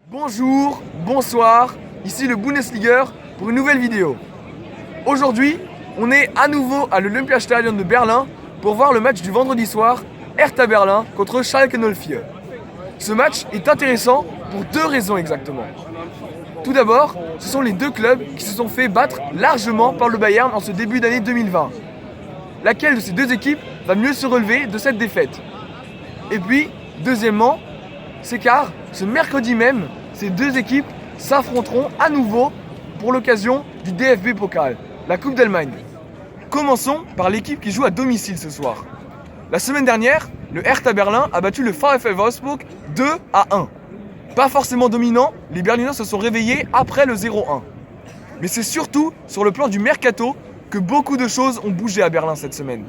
Bonjour, bonsoir, ici le Bundesliga pour une nouvelle vidéo. Aujourd'hui, on est à nouveau à l'Olympiastadion de Berlin pour voir le match du vendredi soir, Hertha Berlin contre Schalke 04. Ce match est intéressant pour deux raisons exactement. Tout d'abord, ce sont les deux clubs qui se sont fait battre largement par le Bayern en ce début d'année 2020. Laquelle de ces deux équipes va mieux se relever de cette défaite? Et puis, deuxièmement, c'est car ce mercredi même, ces deux équipes s'affronteront à nouveau pour l'occasion du DFB Pokal, la Coupe d'Allemagne. Commençons par l'équipe qui joue à domicile ce soir. La semaine dernière, le Hertha Berlin a battu le VfL Wolfsburg 2-1. Pas forcément dominant, les Berlinois se sont réveillés après le 0-1. Mais c'est surtout sur le plan du mercato que beaucoup de choses ont bougé à Berlin cette semaine.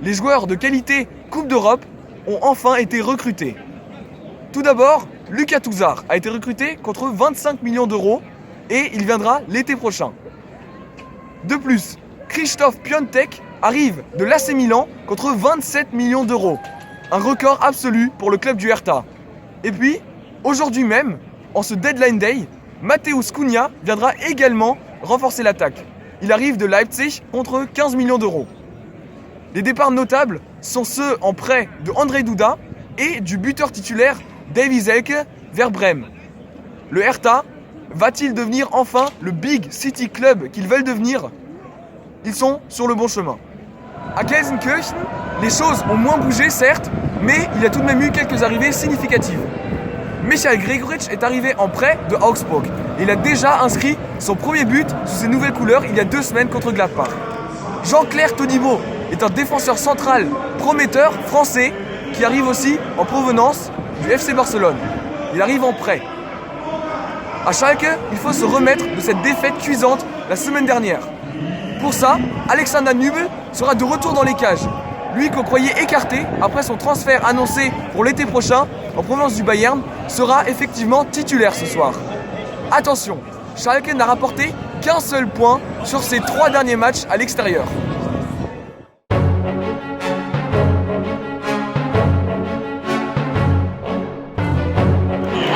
Les joueurs de qualité Coupe d'Europe ont enfin été recrutés. Tout d'abord, Lucas Touzard a été recruté contre 25 millions d'euros et il viendra l'été prochain. De plus, Krzysztof Piątek arrive de l'AC Milan contre 27 millions d'euros. Un record absolu pour le club du Hertha. Et puis, aujourd'hui même, en ce Deadline Day, Mateusz Cunha viendra également renforcer l'attaque. Il arrive de Leipzig contre 15 millions d'euros. Les départs notables sont ceux en prêt de Andrzej Duda et du buteur titulaire Davie Selke vers Brême. Le Hertha va-t-il devenir enfin le Big City Club qu'ils veulent devenir? Ils sont sur le bon chemin. À Gelsenkirchen, les choses ont moins bougé certes, mais il y a tout de même eu quelques arrivées significatives. Michael Gregoritsch est arrivé en prêt de Augsburg. Il a déjà inscrit son premier but sous ses nouvelles couleurs il y a 2 semaines contre Gladbach. Jean-Claire Todibo est un défenseur central prometteur français qui arrive aussi en provenance du FC Barcelone. Il arrive en prêt. À Schalke, il faut se remettre de cette défaite cuisante la semaine dernière. Pour ça, Alexander Nübel sera de retour dans les cages. Lui qu'on croyait écarté après son transfert annoncé pour l'été prochain en provenance du Bayern sera effectivement titulaire ce soir. Attention, Schalke n'a rapporté qu'un seul point sur ses 3 derniers matchs à l'extérieur.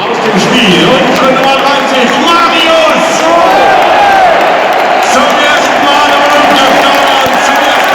Aus dem Spiel, unsere Nummer 30, Marius! Zum ersten Mal im Olympiastadion, zum ersten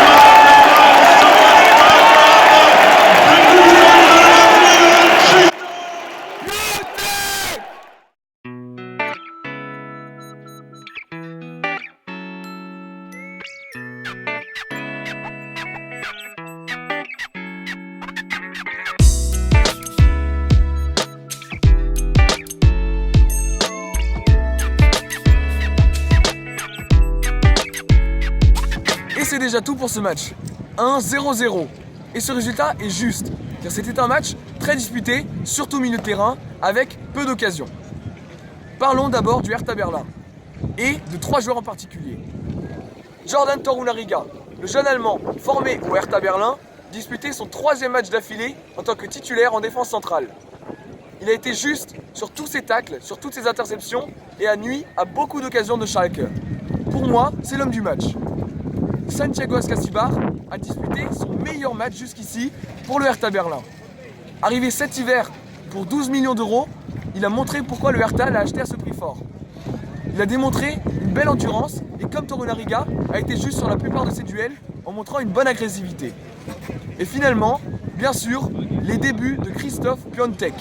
Et c'est déjà tout pour ce match. 1-0-0. Et ce résultat est juste, car c'était un match très disputé, surtout au milieu de terrain, avec peu d'occasions. Parlons d'abord du Hertha Berlin, et de 3 joueurs en particulier. Jordan Torunariga, le jeune Allemand formé au Hertha Berlin, disputait son 3e match d'affilée en tant que titulaire en défense centrale. Il a été juste sur tous ses tacles, sur toutes ses interceptions, et a nui à beaucoup d'occasions de Schalke. Pour moi, c'est l'homme du match. Santiago Ascasibar a disputé son meilleur match jusqu'ici pour le Hertha Berlin. Arrivé cet hiver pour 12 millions d'euros, il a montré pourquoi le Hertha l'a acheté à ce prix fort. Il a démontré une belle endurance et comme Torunariga a été juste sur la plupart de ses duels en montrant une bonne agressivité. Et finalement, bien sûr, les débuts de Krzysztof Piątek.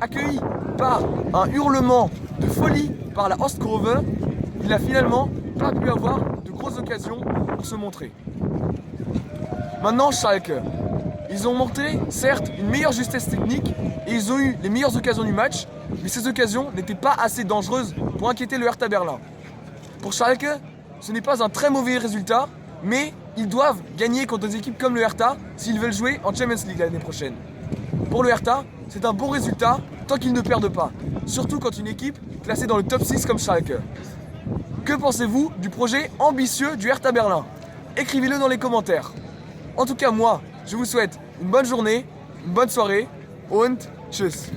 Accueilli par un hurlement de folie par la Ostkurve, il n'a finalement pas pu avoir de grosses occasions pour se montrer. Maintenant, Schalke. Ils ont montré, certes, une meilleure justesse technique et ils ont eu les meilleures occasions du match, mais ces occasions n'étaient pas assez dangereuses pour inquiéter le Hertha Berlin. Pour Schalke, ce n'est pas un très mauvais résultat, mais ils doivent gagner contre des équipes comme le Hertha s'ils veulent jouer en Champions League l'année prochaine. Pour le Hertha, c'est un bon résultat tant qu'ils ne perdent pas, surtout quand une équipe classée dans le top 6 comme Schalke. Que pensez-vous du projet ambitieux du Hertha Berlin? Écrivez-le dans les commentaires. En tout cas, moi, je vous souhaite une bonne journée, une bonne soirée und tschüss.